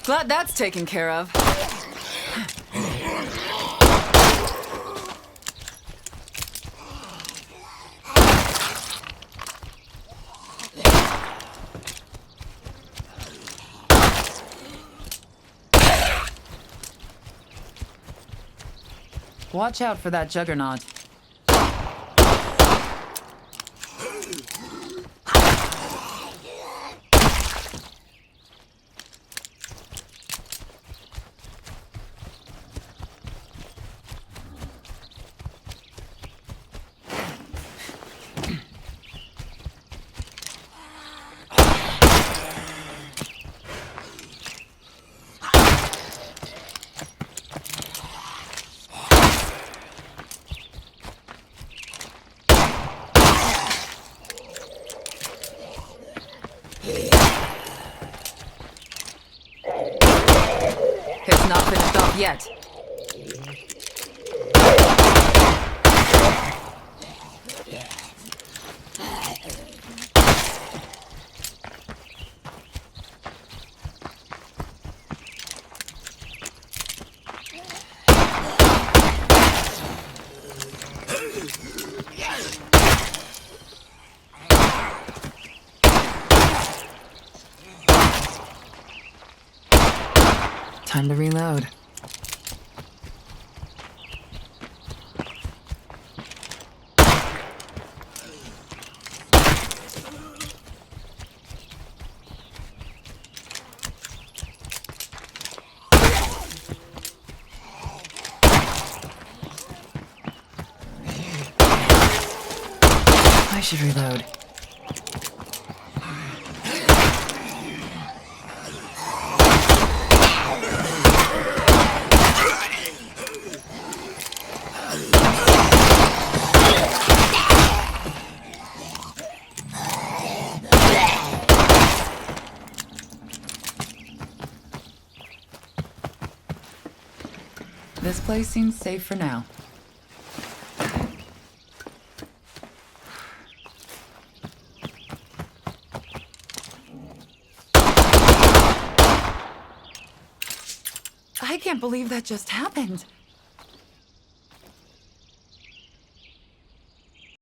Glad that's taken care of. Watch out for that juggernaut. It's not finished off yet. Time to reload. I should reload. This place seems safe for now. I can't believe that just happened.